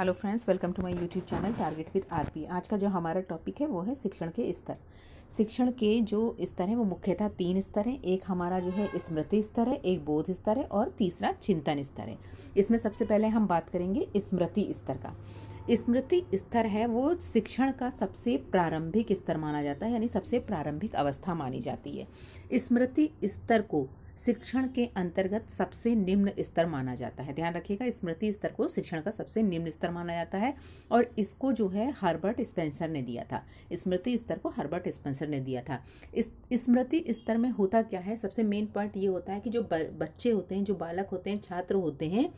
Hello friends, welcome to my YouTube channel target with RP. आज का जो हमारा टॉपिक है वो है शिक्षण के स्तर। शिक्षण के जो स्तर हैं वो मुख्यतः 3 स्तर हैं। एक हमारा जो है स्मृति स्तर है, एक बोध स्तर है और तीसरा चिंतन स्तर है। इसमें सबसे पहले हम बात करेंगे स्मृति स्तर का। स्मृति स्तर है वो शिक्षण का सबसे प्रारंभिक स्तर माना जाता है, यानी सबसे प्रारंभिक अवस्था मानी जाती है। स्मृति स्तर को शिक्षण के अंतर्गत सबसे निम्न स्तर माना जाता है। ध्यान रखिएगा, स्मृति स्तर को शिक्षण का सबसे निम्न स्तर माना जाता है और इसको जो है हर्बर्ट स्पेंसर ने दिया था। स्मृति स्तर को हर्बर्ट स्पेंसर ने दिया था। इस स्मृति स्तर में होता क्या है, सबसे मेन पॉइंट ये होता है कि जो बच्चे होते हैं, जो बालक होते हैं, छात्र होते हैं,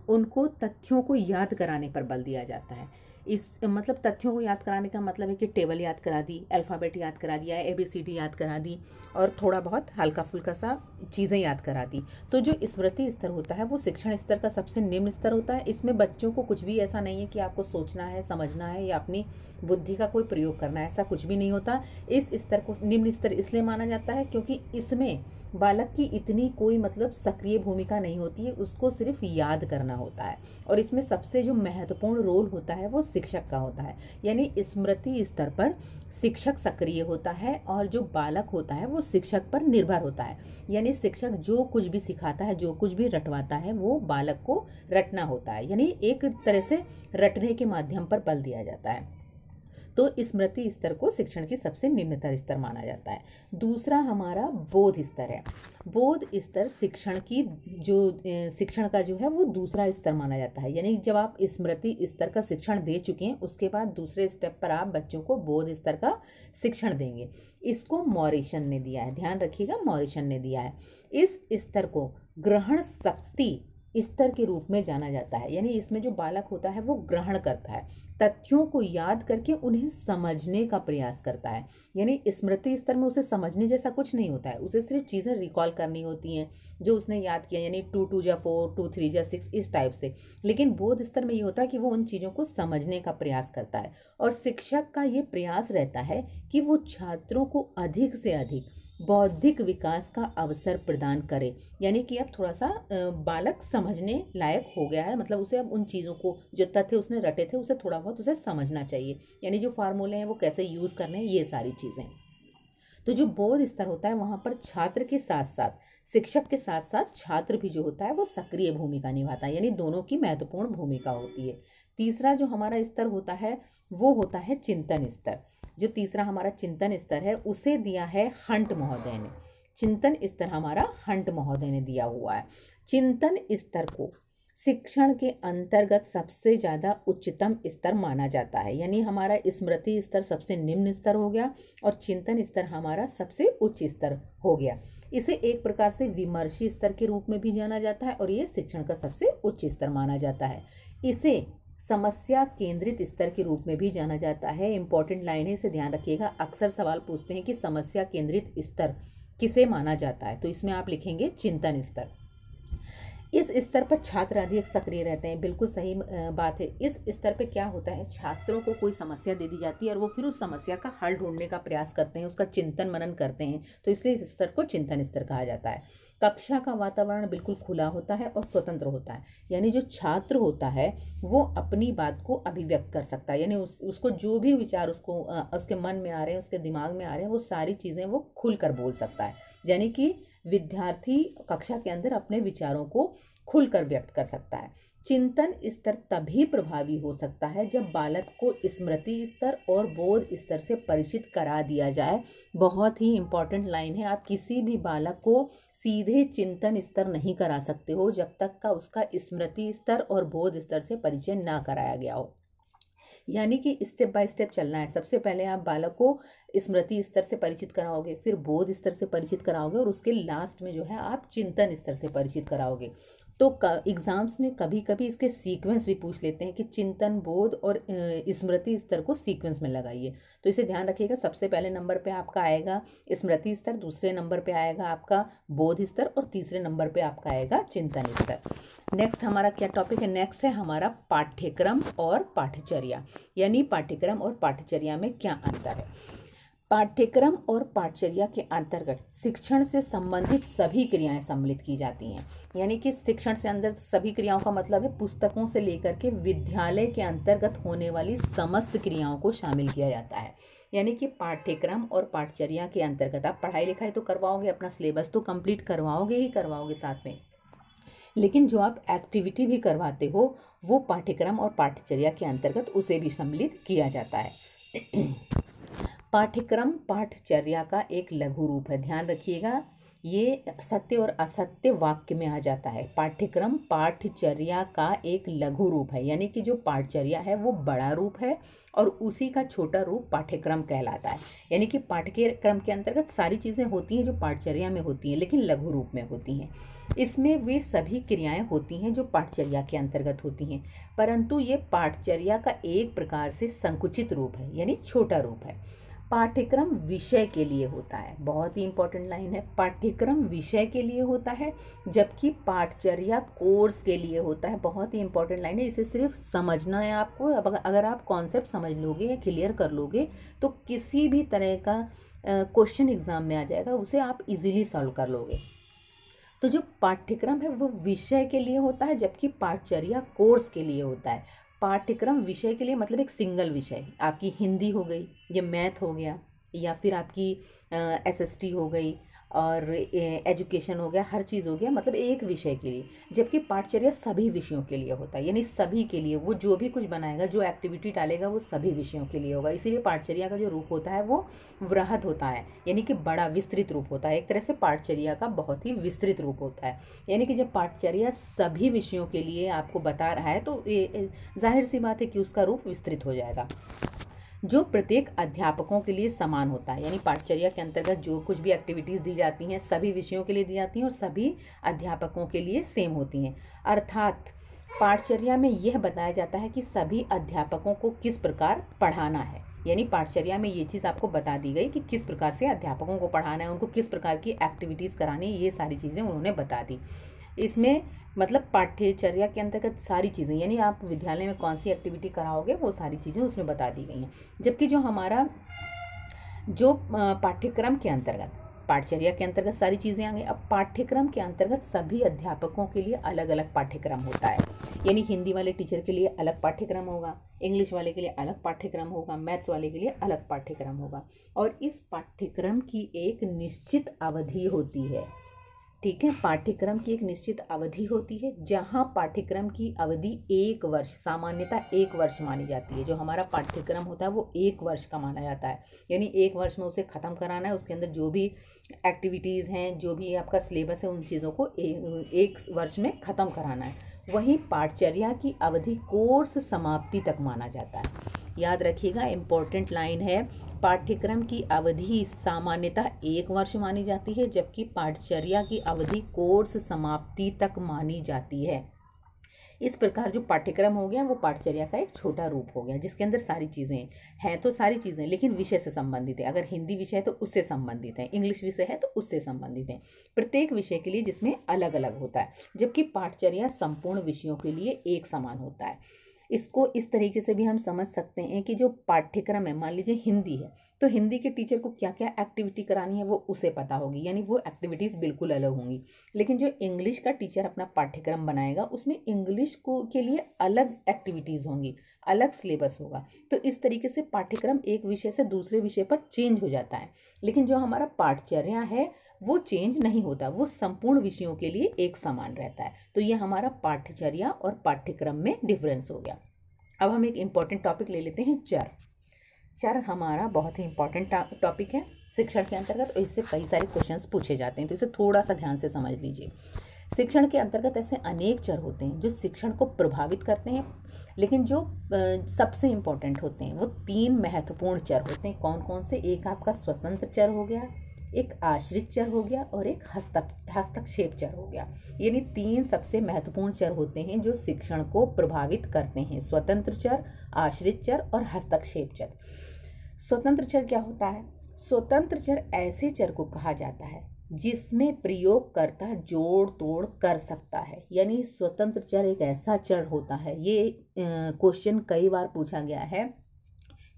उनको तथ्यों को याद कराने पर बल दिया जाता है। इस मतलब तथ्यों को याद कराने का मतलब है कि टेबल याद करा दी, अल्फ़ाबेट याद करा दिया, ABCD याद करा दी और थोड़ा बहुत हल्का फुल्का सा चीज़ें याद करा दी। तो जो स्मृति स्तर होता है वो शिक्षण स्तर का सबसे निम्न स्तर होता है। इसमें बच्चों को कुछ भी ऐसा नहीं है कि आपको सोचना है, समझना है या अपनी बुद्धि का कोई प्रयोग करना है, ऐसा कुछ भी नहीं होता। इस स्तर को निम्न स्तर इसलिए माना जाता है क्योंकि इसमें बालक की इतनी कोई मतलब सक्रिय भूमिका नहीं होती है, उसको सिर्फ याद करना होता है। और इसमें सबसे जो महत्वपूर्ण रोल होता है वो शिक्षक का होता है, यानी स्मृति स्तर पर शिक्षक सक्रिय होता है और जो बालक होता है वो शिक्षक पर निर्भर होता है। यानी शिक्षक जो कुछ भी सिखाता है, जो कुछ भी रटवाता है, वो बालक को रटना होता है, यानी एक तरह से रटने के माध्यम पर बल दिया जाता है। तो स्मृति स्तर को शिक्षण की सबसे निम्नतर स्तर माना जाता है। दूसरा हमारा बोध स्तर है। बोध स्तर शिक्षण की जो शिक्षण का जो है वो दूसरा स्तर माना जाता है, यानी जब आप स्मृति स्तर का शिक्षण दे चुके हैं उसके बाद दूसरे स्टेप पर आप बच्चों को बोध स्तर का शिक्षण देंगे। इसको मॉरिसन ने दिया है, ध्यान रखिएगा, मॉरिसन ने दिया है। इस स्तर को ग्रहण शक्ति स्तर के रूप में जाना जाता है, यानी इसमें जो बालक होता है वो ग्रहण करता है, तथ्यों को याद करके उन्हें समझने का प्रयास करता है। यानी स्मृति स्तर में उसे समझने जैसा कुछ नहीं होता है, उसे सिर्फ चीज़ें रिकॉल करनी होती हैं जो उसने याद किया, यानी 2 2 जा 4, 2 3 जा 6, इस टाइप से। लेकिन बोध स्तर में ये होता है कि वो उन चीज़ों को समझने का प्रयास करता है और शिक्षक का ये प्रयास रहता है कि वो छात्रों को अधिक से अधिक बौद्धिक विकास का अवसर प्रदान करे। यानी कि अब थोड़ा सा बालक समझने लायक हो गया है, मतलब उसे अब उन चीज़ों को, जो तथ्य उसने रटे थे, उसे थोड़ा बहुत उसे समझना चाहिए, यानी जो फार्मूले हैं वो कैसे यूज़ करने हैं, ये सारी चीज़ें। तो जो बोध स्तर होता है वहाँ पर छात्र के साथ साथ शिक्षक के साथ साथ छात्र भी जो होता है वो सक्रिय भूमिका निभाता है, यानी दोनों की महत्वपूर्ण भूमिका होती है। तीसरा जो हमारा स्तर होता है वो होता है चिंतन स्तर। जो तीसरा हमारा चिंतन स्तर है उसे दिया है हंट महोदय ने। चिंतन स्तर हमारा हंट महोदय ने दिया हुआ है। चिंतन स्तर को शिक्षण के अंतर्गत सबसे ज़्यादा उच्चतम स्तर माना जाता है, यानी हमारा स्मृति स्तर सबसे निम्न स्तर हो गया और चिंतन स्तर हमारा सबसे उच्च स्तर हो गया। इसे एक प्रकार से विमर्शी स्तर के रूप में भी जाना जाता है और ये शिक्षण का सबसे उच्च स्तर माना जाता है। इसे समस्या केंद्रित स्तर के रूप में भी जाना जाता है। इंपॉर्टेंट लाइन है, इसे ध्यान रखिएगा। अक्सर सवाल पूछते हैं कि समस्या केंद्रित स्तर किसे माना जाता है, तो इसमें आप लिखेंगे चिंतन स्तर। इस स्तर पर छात्र अधिक सक्रिय रहते हैं, बिल्कुल सही बात है। इस स्तर पे क्या होता है, छात्रों को कोई समस्या दे दी जाती है और वो फिर उस समस्या का हल ढूंढने का प्रयास करते हैं, उसका चिंतन मनन करते हैं, तो इसलिए इस स्तर को चिंतन स्तर कहा जाता है। कक्षा का वातावरण बिल्कुल खुला होता है और स्वतंत्र होता है, यानी जो छात्र होता है वो अपनी बात को अभिव्यक्त कर सकता है, यानी उसको जो भी विचार उसको उसके मन में आ रहे हैं, उसके दिमाग में आ रहे हैं, वो सारी चीज़ें वो खुलकर बोल सकता है। यानी कि विद्यार्थी कक्षा के अंदर अपने विचारों को खुलकर व्यक्त कर सकता है। चिंतन स्तर तभी प्रभावी हो सकता है जब बालक को स्मृति स्तर और बोध स्तर से परिचित करा दिया जाए। बहुत ही इंपॉर्टेंट लाइन है, आप किसी भी बालक को सीधे चिंतन स्तर नहीं करा सकते हो जब तक का उसका स्मृति स्तर और बोध स्तर से परिचय ना कराया गया हो। यानी कि स्टेप बाय स्टेप चलना है। सबसे पहले आप बालक को स्मृति स्तर से परिचित कराओगे, फिर बोध स्तर से परिचित कराओगे और उसके लास्ट में जो है आप चिंतन स्तर से परिचित कराओगे। तो एग्जाम्स में कभी कभी इसके सीक्वेंस भी पूछ लेते हैं कि चिंतन, बोध और स्मृति स्तर को सीक्वेंस में लगाइए, तो इसे ध्यान रखिएगा। सबसे पहले नंबर पे आपका आएगा स्मृति स्तर, दूसरे नंबर पे आएगा आपका बोध स्तर और तीसरे नंबर पे आपका आएगा चिंतन स्तर। नेक्स्ट हमारा क्या टॉपिक है, नेक्स्ट है हमारा पाठ्यक्रम और पाठ्यचर्या, यानी पाठ्यक्रम और पाठ्यचर्या में क्या अंतर है। पाठ्यक्रम और पाठचर्या के अंतर्गत शिक्षण से संबंधित सभी क्रियाएं सम्मिलित की जाती हैं। यानी कि शिक्षण से अंदर सभी क्रियाओं का मतलब है पुस्तकों से लेकर के विद्यालय के अंतर्गत होने वाली समस्त क्रियाओं को शामिल किया जाता है। यानी कि पाठ्यक्रम और पाठचर्या के अंतर्गत आप पढ़ाई लिखाई तो करवाओगे, अपना सिलेबस तो कंप्लीट करवाओगे ही करवाओगे साथ में, लेकिन जो आप एक्टिविटी भी करवाते हो वो पाठ्यक्रम और पाठचर्या के अंतर्गत उसे भी सम्मिलित किया जाता है। पाठ्यक्रम पाठचर्या का एक लघु रूप है, ध्यान रखिएगा, ये सत्य और असत्य वाक्य में आ जाता है। पाठ्यक्रम पाठचर्या का एक लघु रूप है, यानी कि जो पाठचर्या है वो बड़ा रूप है और उसी का छोटा रूप पाठ्यक्रम कहलाता है। यानी कि पाठ्यक्रम के अंतर्गत सारी चीज़ें होती हैं जो पाठचर्या में होती हैं, लेकिन लघु रूप में होती हैं। इसमें वे सभी क्रियाएं होती हैं जो पाठचर्या के अंतर्गत होती हैं, परंतु ये पाठचर्या का एक प्रकार से संकुचित रूप है, यानी छोटा रूप है। पाठ्यक्रम विषय के लिए होता है, बहुत ही इंपॉर्टेंट लाइन है, पाठ्यक्रम विषय के लिए होता है जबकि पाठचर्या कोर्स के लिए होता है। बहुत ही इंपॉर्टेंट लाइन है, इसे सिर्फ समझना है आपको। अब अगर आप कॉन्सेप्ट समझ लोगे या क्लियर कर लोगे तो किसी भी तरह का क्वेश्चन एग्जाम में आ जाएगा, उसे आप इजीली सॉल्व कर लोगे। तो जो पाठ्यक्रम है वो विषय के लिए होता है जबकि पाठचर्या कोर्स के लिए होता है। पाठ्यक्रम विषय के लिए मतलब एक सिंगल विषय, आपकी हिंदी हो गई, ये मैथ हो गया, या फिर आपकी एसएसटी हो गई और एजुकेशन हो गया, हर चीज़ हो गया, मतलब एक विषय के लिए। जबकि पाठचर्या सभी विषयों के लिए होता है, यानी सभी के लिए, वो जो भी कुछ बनाएगा, जो एक्टिविटी डालेगा वो सभी विषयों के लिए होगा। इसीलिए पाठचर्या का जो रूप होता है वो वृहद होता है, यानी कि बड़ा विस्तृत रूप होता है। एक तरह से पाठचर्या का बहुत ही विस्तृत रूप होता है। यानी कि जब पाठचर्या सभी विषयों के लिए आपको बता रहा है तो जाहिर सी बात है कि उसका रूप विस्तृत हो जाएगा, जो प्रत्येक अध्यापकों के लिए समान होता है। यानी पाठचर्या के अंतर्गत जो कुछ भी एक्टिविटीज़ दी जाती हैं सभी विषयों के लिए दी जाती हैं और सभी अध्यापकों के लिए सेम होती हैं। अर्थात पाठचर्या में यह बताया जाता है कि सभी अध्यापकों को किस प्रकार पढ़ाना है। यानी पाठचर्या में ये चीज़ आपको बता दी गई कि किस प्रकार से अध्यापकों को पढ़ाना है, उनको किस प्रकार की एक्टिविटीज़ करानी है, ये सारी चीज़ें उन्होंने बता दी। इसमें मतलब पाठ्यचर्या के अंतर्गत सारी चीज़ें, यानी आप विद्यालय में कौन सी एक्टिविटी कराओगे वो सारी चीज़ें उसमें बता दी गई हैं। जबकि जो हमारा जो पाठ्यक्रम के अंतर्गत, पाठचर्या के अंतर्गत सारी चीज़ें आ गई, अब पाठ्यक्रम के अंतर्गत सभी अध्यापकों के लिए अलग अलग पाठ्यक्रम होता है। यानी हिंदी वाले टीचर के लिए अलग पाठ्यक्रम होगा, इंग्लिश वाले के लिए अलग पाठ्यक्रम होगा, मैथ्स वाले के लिए अलग पाठ्यक्रम होगा, और इस पाठ्यक्रम की एक निश्चित अवधि होती है। ठीक है, पाठ्यक्रम की एक निश्चित अवधि होती है, जहाँ पाठ्यक्रम की अवधि 1 वर्ष, सामान्यतः 1 वर्ष मानी जाती है। जो हमारा पाठ्यक्रम होता है वो 1 वर्ष का माना जाता है, यानी 1 वर्ष में उसे ख़त्म कराना है। उसके अंदर जो भी एक्टिविटीज़ हैं, जो भी आपका सिलेबस है, उन चीज़ों को 1 वर्ष में ख़त्म कराना है। वहीं पाठचर्या की अवधि कोर्स समाप्ति तक माना जाता है। याद रखिएगा, इम्पोर्टेंट लाइन है, पाठ्यक्रम की अवधि सामान्यतः 1 वर्ष मानी जाती है जबकि पाठचर्या की अवधि कोर्स समाप्ति तक मानी जाती है। इस प्रकार जो पाठ्यक्रम हो गया वो पाठचर्या का एक छोटा रूप हो गया, जिसके अंदर सारी चीज़ें हैं, तो सारी चीज़ें लेकिन विषय से संबंधित है। अगर हिंदी विषय है तो उससे संबंधित है, इंग्लिश विषय है तो उससे संबंधित है, प्रत्येक विषय के लिए जिसमें अलग अलग होता है। जबकि पाठचर्या संपूर्ण विषयों के लिए एक समान होता है। इसको इस तरीके से भी हम समझ सकते हैं कि जो पाठ्यक्रम है, मान लीजिए हिंदी है तो हिंदी के टीचर को क्या क्या एक्टिविटी करानी है वो उसे पता होगी, यानी वो एक्टिविटीज़ बिल्कुल अलग होंगी। लेकिन जो इंग्लिश का टीचर अपना पाठ्यक्रम बनाएगा उसमें इंग्लिश को के लिए अलग एक्टिविटीज़ होंगी, अलग सिलेबस होगा। तो इस तरीके से पाठ्यक्रम एक विषय से दूसरे विषय पर चेंज हो जाता है। लेकिन जो हमारा पाठचर्या है वो चेंज नहीं होता, वो संपूर्ण विषयों के लिए एक समान रहता है। तो ये हमारा पाठचर्या और पाठ्यक्रम में डिफरेंस हो गया। अब हम एक इम्पॉर्टेंट टॉपिक ले लेते हैं, चर। चर हमारा बहुत ही इंपॉर्टेंट टॉपिक है शिक्षण के अंतर्गत, और इससे कई सारे क्वेश्चंस पूछे जाते हैं, तो इसे थोड़ा सा ध्यान से समझ लीजिए। शिक्षण के अंतर्गत ऐसे अनेक चर होते हैं जो शिक्षण को प्रभावित करते हैं, लेकिन जो सबसे इम्पोर्टेंट होते हैं वो 3 महत्वपूर्ण चर होते हैं। कौन कौन से? एक आपका स्वतंत्र चर हो गया, एक आश्रित चर हो गया और एक हस्तक्षेप चर हो गया। यानी 3 सबसे महत्वपूर्ण चर होते हैं जो शिक्षण को प्रभावित करते हैं, स्वतंत्र चर, आश्रित चर और हस्तक्षेप चर। स्वतंत्र चर क्या होता है? स्वतंत्र चर ऐसे चर को कहा जाता है जिसमें प्रयोगकर्ता जोड़ तोड़ कर सकता है। यानी स्वतंत्र चर एक ऐसा चर होता है, ये क्वेश्चन कई बार पूछा गया है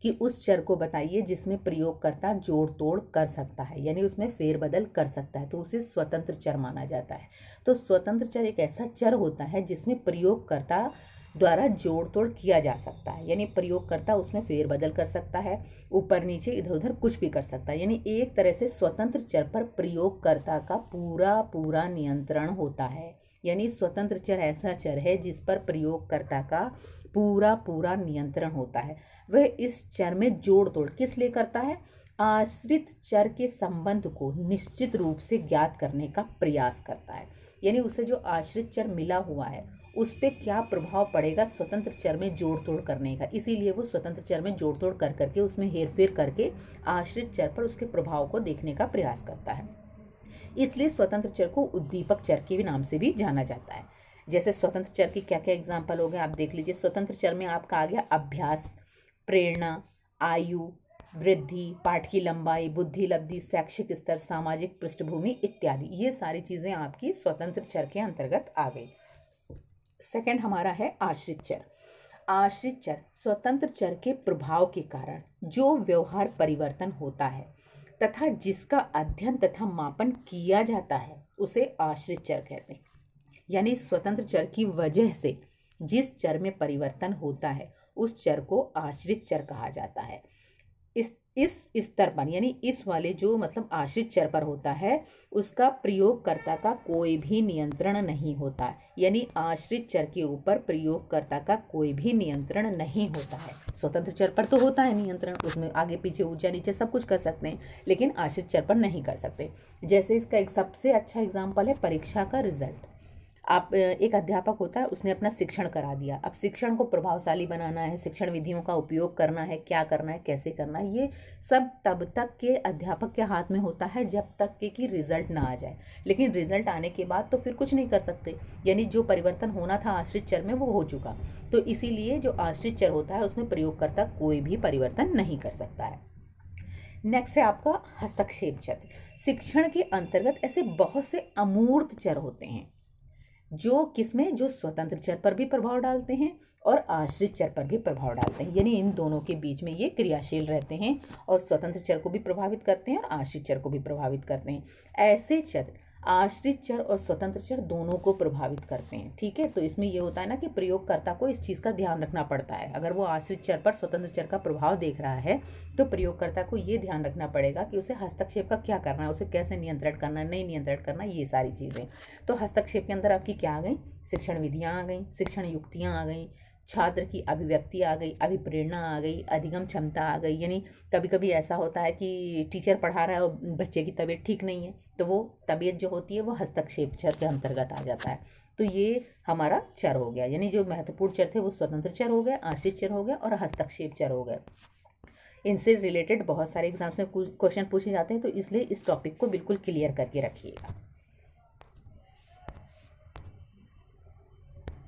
कि उस चर को बताइए जिसमें प्रयोगकर्ता जोड़ तोड़ कर सकता है, यानी उसमें फेरबदल कर सकता है, तो उसे स्वतंत्र चर माना जाता है। तो स्वतंत्र चर एक ऐसा चर होता है जिसमें प्रयोगकर्ता द्वारा जोड़ तोड़ किया जा सकता है, यानी प्रयोगकर्ता उसमें फेरबदल कर सकता है, ऊपर नीचे इधर उधर कुछ भी कर सकता है। यानी एक तरह से स्वतंत्र चर पर प्रयोगकर्ता का पूरा पूरा नियंत्रण होता है। यानी स्वतंत्र चर ऐसा चर है जिस पर प्रयोगकर्ता का पूरा पूरा नियंत्रण होता है। वह इस चर में जोड़ तोड़ किस लिए करता है? आश्रित चर के संबंध को निश्चित रूप से ज्ञात करने का प्रयास करता है। यानी उसे जो आश्रित चर मिला हुआ है उस पर क्या प्रभाव पड़ेगा स्वतंत्र चर में जोड़ तोड़ करने का, इसीलिए वो स्वतंत्र चर में जोड़ तोड़ कर करके उसमें हेरफेर करके आश्रित चर पर उसके प्रभाव को देखने का प्रयास करता है। इसलिए स्वतंत्र चर को उद्दीपक चर के भी नाम से भी जाना जाता है। जैसे स्वतंत्र चर की क्या क्या एग्जाम्पल हो गए आप देख लीजिए। स्वतंत्र चर में आपका आ गया अभ्यास, प्रेरणा, आयु, वृद्धि, पाठ की लंबाई, बुद्धि लब्धि, शैक्षिक स्तर, सामाजिक पृष्ठभूमि इत्यादि। ये सारी चीजें आपकी स्वतंत्र चर के अंतर्गत आ गई। सेकंड हमारा है आश्रित चर। आश्रित चर स्वतंत्र चर के प्रभाव के कारण जो व्यवहार परिवर्तन होता है तथा जिसका अध्ययन तथा मापन किया जाता है उसे आश्रित चर कहते हैं। यानी स्वतंत्र चर की वजह से जिस चर में परिवर्तन होता है उस चर को आश्रित चर कहा जाता है। इस स्तर पर यानी इस वाले जो मतलब आश्रित चर पर होता है उसका प्रयोगकर्ता का कोई भी नियंत्रण नहीं होता। यानी आश्रित चर के ऊपर प्रयोगकर्ता का कोई भी नियंत्रण नहीं होता है। स्वतंत्र चर पर तो होता है नियंत्रण, उसमें आगे पीछे ऊंचा नीचे सब कुछ कर सकते हैं, लेकिन आश्रित चर पर नहीं कर सकते। जैसे इसका एक सबसे अच्छा एग्जाम्पल है परीक्षा का रिजल्ट। आप एक अध्यापक होता है, उसने अपना शिक्षण करा दिया। अब शिक्षण को प्रभावशाली बनाना है, शिक्षण विधियों का उपयोग करना है, क्या करना है, कैसे करना है, ये सब तब तक के अध्यापक के हाथ में होता है जब तक कि रिजल्ट ना आ जाए। लेकिन रिजल्ट आने के बाद तो फिर कुछ नहीं कर सकते, यानी जो परिवर्तन होना था आश्रित चर में वो हो चुका। तो इसीलिए जो आश्रित चर होता है उसमें प्रयोगकर्ता कोई भी परिवर्तन नहीं कर सकता है। नेक्स्ट है आपका हस्तक्षेप चर। शिक्षण के अंतर्गत ऐसे बहुत से अमूर्त चर होते हैं जो किसमें, जो स्वतंत्र चर पर भी प्रभाव डालते हैं और आश्रित चर पर भी प्रभाव डालते हैं। यानी इन दोनों के बीच में ये क्रियाशील रहते हैं और स्वतंत्र चर को भी प्रभावित करते हैं और आश्रित चर को भी प्रभावित करते हैं। ऐसे चर आश्रित चर और स्वतंत्र चर दोनों को प्रभावित करते हैं। ठीक है, तो इसमें यह होता है ना कि प्रयोगकर्ता को इस चीज़ का ध्यान रखना पड़ता है। अगर वो आश्रित चर पर स्वतंत्र चर का प्रभाव देख रहा है तो प्रयोगकर्ता को ये ध्यान रखना पड़ेगा कि उसे हस्तक्षेप का क्या करना है, उसे कैसे नियंत्रण करना है, नहीं नियंत्रण करना, ये सारी चीज़ें। तो हस्तक्षेप के अंदर आपकी क्या आ गई? शिक्षण विधियाँ आ गई, शिक्षण युक्तियाँ आ गई, छात्र की अभिव्यक्ति आ गई, अभिप्रेरणा आ गई, अधिगम क्षमता आ गई। यानी कभी कभी ऐसा होता है कि टीचर पढ़ा रहा है और बच्चे की तबीयत ठीक नहीं है, तो वो तबीयत जो होती है वो हस्तक्षेप चर के अंतर्गत आ जाता है। तो ये हमारा चर हो गया। यानी जो महत्वपूर्ण चर थे वो स्वतंत्र चर हो गए, आश्रित चर हो गए और हस्तक्षेप चर हो गए। इनसे रिलेटेड बहुत सारे एग्जाम्स में क्वेश्चन पूछे जाते हैं, तो इसलिए इस टॉपिक को बिल्कुल क्लियर करके रखिएगा।